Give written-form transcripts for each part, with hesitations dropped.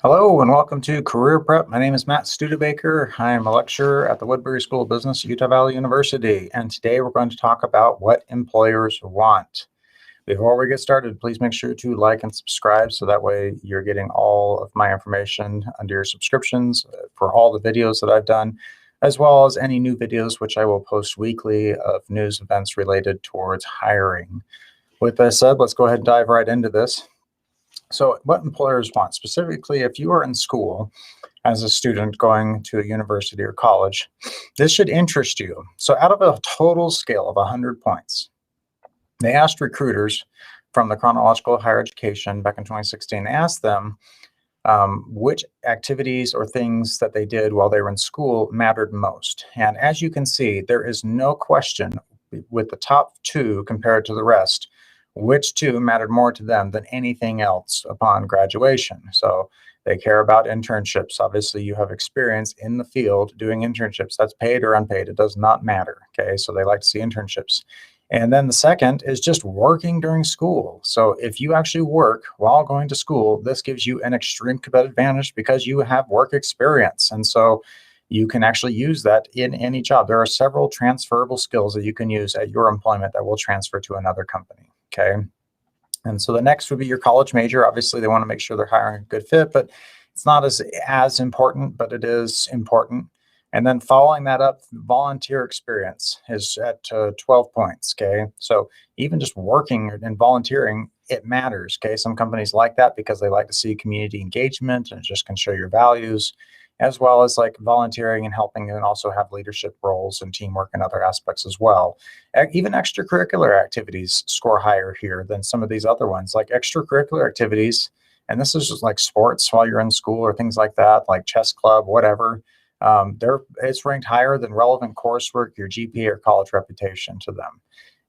Hello and welcome to Career Prep. My name is Matt Studebaker. I am a lecturer at the Woodbury School of Business at Utah Valley University, and today we're going to talk about what employers want. Before we get started, please make sure to like and subscribe so that way you're getting all of my information under your subscriptions for all the videos that I've done, as well as any new videos which I will post weekly of news events related towards hiring. With that said, let's go ahead and dive right into this. So what employers want, specifically if you are in school as a student going to a university or college, this should interest you. So out of a total scale of 100 points, they asked recruiters from the Chronological Higher Education back in 2016, asked them which activities or things that they did while they were in school mattered most. And as you can see, there is no question with the top two compared to the rest, which two mattered more to them than anything else upon graduation. So they care about internships. Obviously, you have experience in the field doing internships. That's paid or unpaid. It does not matter. Okay, so they like to see internships. And then the second is just working during school. So if you actually work while going to school, this gives you an extreme competitive advantage because you have work experience. And so you can actually use that in any job. There are several transferable skills that you can use at your employment that will transfer to another company. Okay. And so the next would be your college major. Obviously, they want to make sure they're hiring a good fit, but it's not as important, but it is important. And then following that up, volunteer experience is at 12 points. Okay. So even just working and volunteering, it matters. Okay. Some companies like that because they like to see community engagement and it just can show your values, as well as like volunteering and helping and also have leadership roles and teamwork and other aspects as well. Even extracurricular activities score higher here than some of these other ones, like extracurricular activities. And this is just like sports while you're in school or things like that, like chess club, whatever. It's ranked higher than relevant coursework, your GPA or college reputation to them.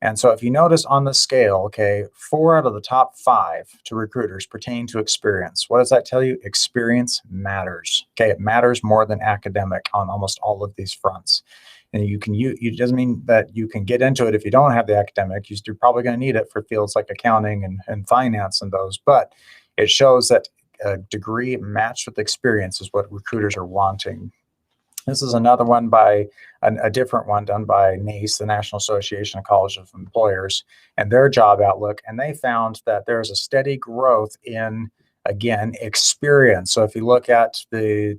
And so if you notice on the scale, okay, 4 out of the top 5 to recruiters pertain to experience. What does that tell you? Experience matters. Okay, it matters more than academic on almost all of these fronts. And it doesn't mean that you can get into it if you don't have the academic. You're probably going to need it for fields like accounting and finance and those, but it shows that a degree matched with experience is what recruiters are wanting. This is another one by a different one done by NACE, the National Association of College of Employers, and their job outlook. And they found that there's a steady growth in, again, experience. So if you look at the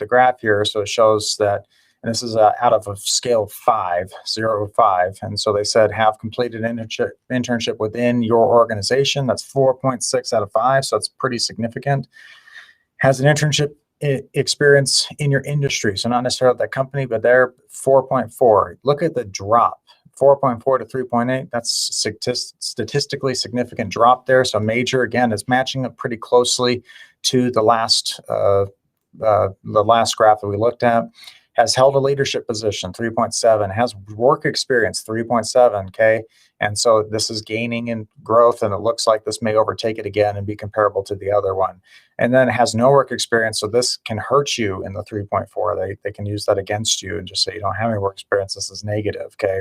graph here, so it shows that, and this is out of a scale of 5, 0 to 5. And so they said have completed internship within your organization. That's 4.6 out of 5. So that's pretty significant. Has an internship experience in your industry. So not necessarily that company, but they're 4.4. Look at the drop, 4.4 to 3.8. That's statistically significant drop there. So major, again, is matching up pretty closely to the last graph that we looked at. Has held a leadership position, 3.7, has work experience, 3.7, okay? And so this is gaining in growth, and it looks like this may overtake it again and be comparable to the other one. And then it has no work experience, so this can hurt you in the 3.4. They can use that against you and just say you don't have any work experience, this is negative, okay?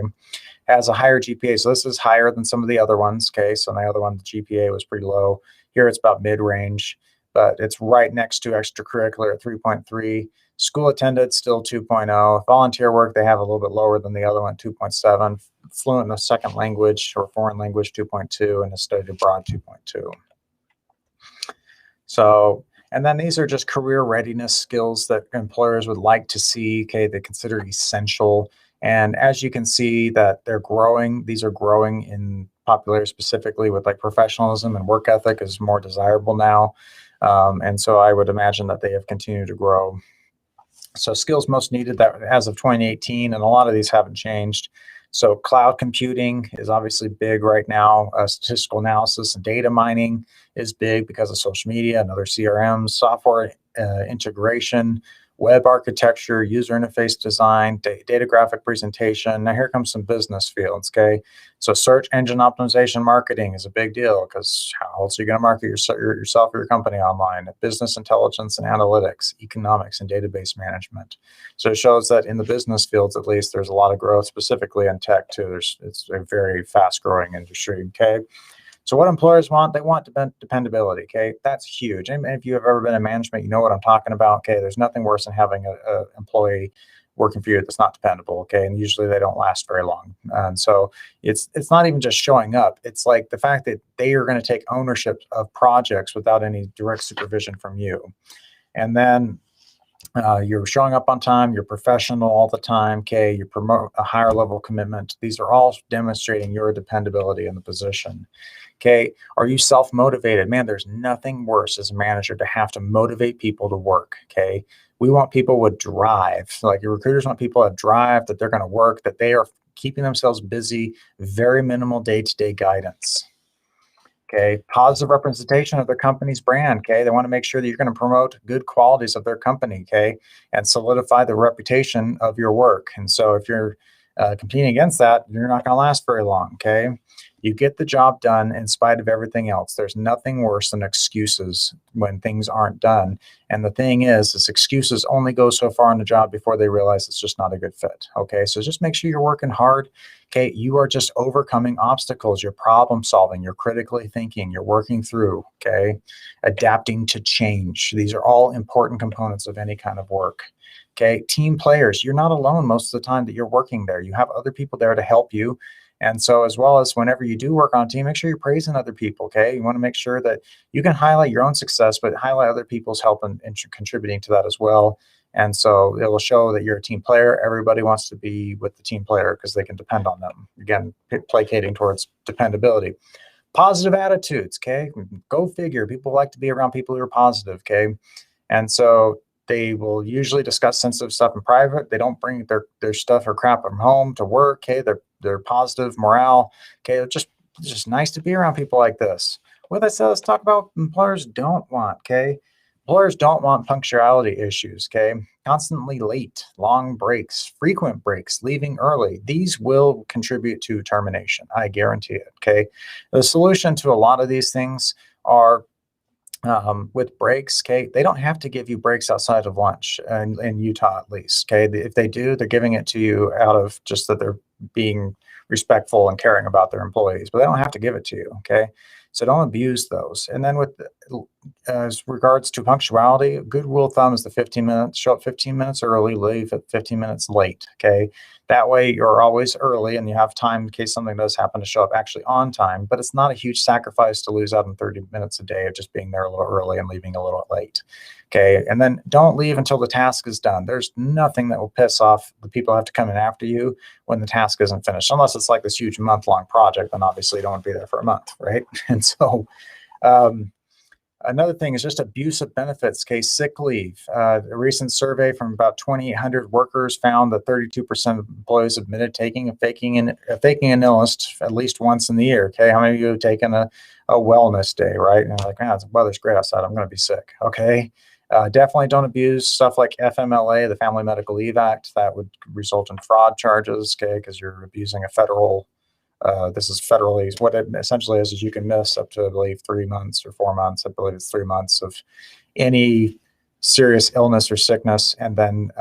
Has a higher GPA, so this is higher than some of the other ones, okay? So the other one, the GPA was pretty low. Here it's about mid-range, but it's right next to extracurricular at 3.3. School attended, still 2.0. Volunteer work, they have a little bit lower than the other one, 2.7. Fluent in a second language or foreign language, 2.2, and has studied abroad, 2.2. So, and then these are just career readiness skills that employers would like to see, okay, they consider essential. And as you can see that they're growing, these are growing in popularity, specifically with like professionalism and work ethic is more desirable now. And so I would imagine that they have continued to grow. So skills most needed that as of 2018, and a lot of these haven't changed. So cloud computing is obviously big right now. Statistical analysis and data mining is big because of social media and other CRMs, software integration, web architecture, user interface design, data graphic presentation. Now here comes some business fields, okay? So search engine optimization marketing is a big deal because how else are you going to market yourself or your company online? Business intelligence and analytics, economics and database management. So it shows that in the business fields, at least, there's a lot of growth, specifically in tech too. It's a very fast growing industry, okay? So what employers want, they want dependability. Okay, that's huge. And if you have ever been in management, you know what I'm talking about. Okay, there's nothing worse than having a employee working for you that's not dependable. Okay, and usually they don't last very long. And so it's not even just showing up. It's like the fact that they are going to take ownership of projects without any direct supervision from you. And then you're showing up on time, you're professional all the time, okay, you promote a higher level commitment. These are all demonstrating your dependability in the position. Okay, are you self-motivated? Man, there's nothing worse as a manager to have to motivate people to work. Okay, we want people with drive. Like your recruiters want people that drive, that they're going to work, that they are keeping themselves busy, very minimal day-to-day guidance. Okay, positive representation of their company's brand. Okay, they want to make sure that you're going to promote good qualities of their company. Okay, and solidify the reputation of your work. And so, if you're competing against that, you're not going to last very long. Okay, you get the job done in spite of everything else. There's nothing worse than excuses when things aren't done. And the thing is excuses only go so far on the job before they realize it's just not a good fit. Okay, so just make sure you're working hard. Okay, you are just overcoming obstacles. You're problem solving. You're critically thinking. You're working through. Okay, adapting to change. These are all important components of any kind of work. Okay, team players. You're not alone most of the time that you're working there. You have other people there to help you. And so, as well as whenever you do work on a team, make sure you're praising other people. Okay, you want to make sure that you can highlight your own success, but highlight other people's help and contributing to that as well. And so it will show that you're a team player. Everybody wants to be with the team player because they can depend on them. Again, placating towards dependability. Positive attitudes. Okay, go figure. People like to be around people who are positive. Okay, and so they will usually discuss sensitive stuff in private. They don't bring their stuff or crap from home to work. Okay, they're positive morale. Okay, it's just nice to be around people like this. With that said, let's talk about what employers don't want. Okay, employers don't want punctuality issues. Okay, constantly late, long breaks, frequent breaks, leaving early. These will contribute to termination. I guarantee it. Okay, the solution to a lot of these things are with breaks. Okay, they don't have to give you breaks outside of lunch in Utah, at least. Okay, if they do, they're giving it to you out of just that they're being respectful and caring about their employees, but they don't have to give it to you. Okay, so don't abuse those. And then with as regards to punctuality, a good rule of thumb is the 15 minutes. Show up 15 minutes early, leave at 15 minutes late. Okay, that way you're always early and you have time in case something does happen to show up actually on time. But it's not a huge sacrifice to lose out on 30 minutes a day of just being there a little early and leaving a little late. Okay, and then don't leave until the task is done. There's nothing that will piss off the people who have to come in after you when the task isn't finished, unless it's like this huge month-long project. Then obviously you don't want to be there for a month, right? And so another thing is just abuse of benefits. Case sick leave. A recent survey from about 2,800 workers found that 32% of employees admitted faking an illness at least once in the year. Okay, how many of you have taken a wellness day, right? And you're like, man, the weather's great outside. I'm going to be sick. Okay. Definitely don't abuse stuff like FMLA, the Family Medical Leave Act. That would result in fraud charges, okay, because you're abusing a federal. This is federally, what it essentially is you can miss up to, I believe, 3 months or 4 months. I believe it's 3 months of any serious illness or sickness. And then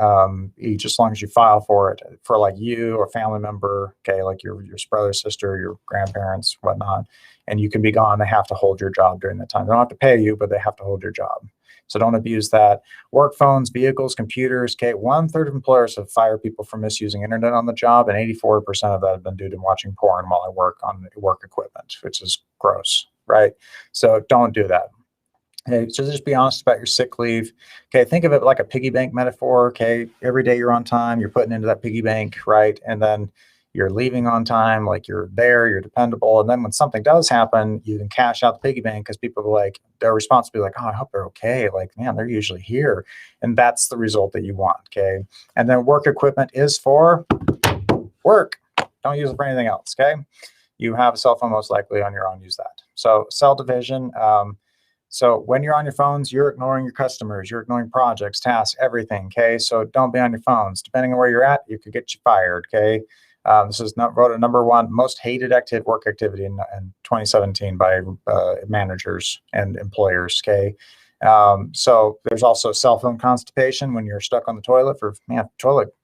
each, as long as you file for it, for like you or family member, okay, like your brother, sister, your grandparents, whatnot, and you can be gone. They have to hold your job during that time. They don't have to pay you, but they have to hold your job. So don't abuse that. Work phones, vehicles, computers. Okay, 1/3 of employers have fired people for misusing internet on the job, and 84% of that have been due to watching porn while I work on work equipment, which is gross, right? So don't do that. Okay, so just be honest about your sick leave. Okay, think of it like a piggy bank metaphor. Okay, every day you're on time, you're putting into that piggy bank, right? And then you're leaving on time, like you're there, you're dependable. And then when something does happen, you can cash out the piggy bank because people are like, their response will be like, oh, I hope they're okay. Like, man, they're usually here. And that's the result that you want. Okay. And then work equipment is for work. Don't use it for anything else. Okay. You have a cell phone, most likely on your own, use that. So cell division. So when you're on your phones, you're ignoring your customers, you're ignoring projects, tasks, everything. Okay. So don't be on your phones. Depending on where you're at, you could get you fired. Okay. This is voted #1 most hated work activity in 2017 by managers and employers. Okay, so there's also cell phone constipation when you're stuck on the toilet for toilet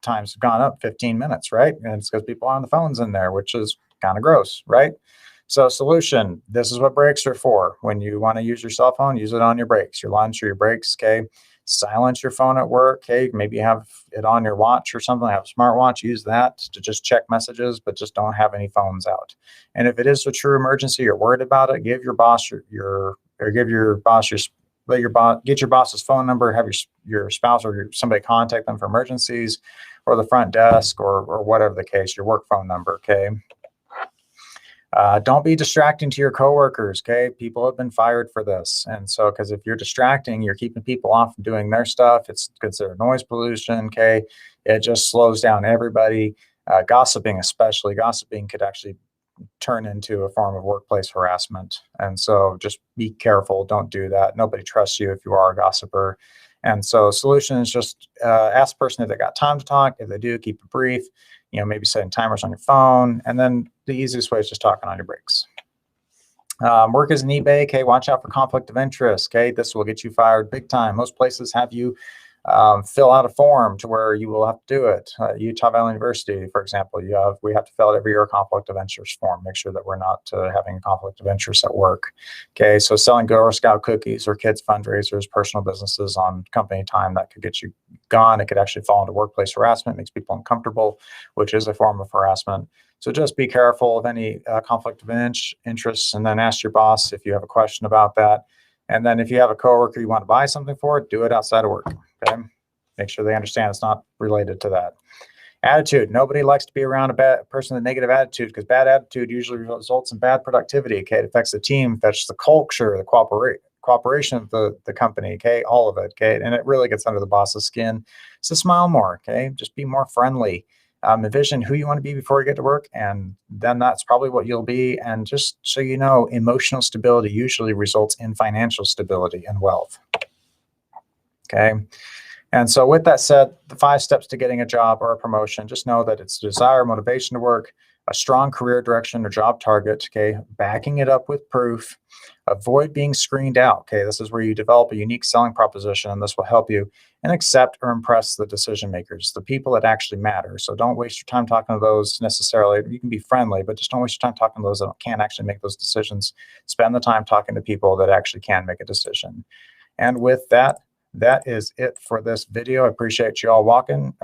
times have gone up 15 minutes, right? And it's because people are on the phones in there, which is kind of gross, right? So solution, this is what breaks are for. When you want to use your cell phone, use it on your breaks, your lunch or your breaks, okay? Silence your phone at work, okay? Maybe have it on your watch or something, have a smartwatch, use that to just check messages, but just don't have any phones out. And if it is a true emergency, you're worried about it, give your boss or give your boss your let your boss get your boss's phone number, have your spouse or somebody contact them for emergencies, or the front desk, or whatever the case, your work phone number, okay? Don't be distracting to your coworkers. Okay, people have been fired for this, and so because if you're distracting, you're keeping people off from doing their stuff. It's considered noise pollution. Okay, it just slows down everybody. Gossiping, especially gossiping, could actually turn into a form of workplace harassment. And so just be careful. Don't do that. Nobody trusts you if you are a gossiper. And so solution is just ask the person if they got time to talk. If they do, keep it brief. Maybe setting timers on your phone. And then the easiest way is just talking on your breaks. Work as an eBay. Okay, watch out for conflict of interest. Okay, this will get you fired big time. Most places have you fill out a form to where you will have to do it. Utah Valley University, for example, we have to fill out every year a conflict of interest form. Make sure that we're not having a conflict of interest at work. Okay, so selling Girl Scout cookies or kids fundraisers, personal businesses on company time, that could get you gone. It could actually fall into workplace harassment, makes people uncomfortable, which is a form of harassment. So just be careful of any conflict of interest, and then ask your boss if you have a question about that. And then if you have a coworker you want to buy something for, do it outside of work. Okay. Make sure they understand it's not related to that. Attitude. Nobody likes to be around a bad person with a negative attitude, because bad attitude usually results in bad productivity. Okay. It affects the team, affects the culture, the cooperation of the company. Okay. All of it. Okay. And it really gets under the boss's skin. So smile more. Okay. Just be more friendly. Envision who you want to be before you get to work, and then that's probably what you'll be. And just so you know, emotional stability usually results in financial stability and wealth. Okay. And so with that said, the 5 steps to getting a job or a promotion, just know that it's desire, motivation to work, a strong career direction or job target, okay, backing it up with proof, avoid being screened out. Okay, this is where you develop a unique selling proposition, and this will help you, and accept or impress the decision makers, the people that actually matter. So don't waste your time talking to those necessarily. You can be friendly, but just don't waste your time talking to those that can't actually make those decisions. Spend the time talking to people that actually can make a decision. And with that, that is it for this video. I appreciate you all watching.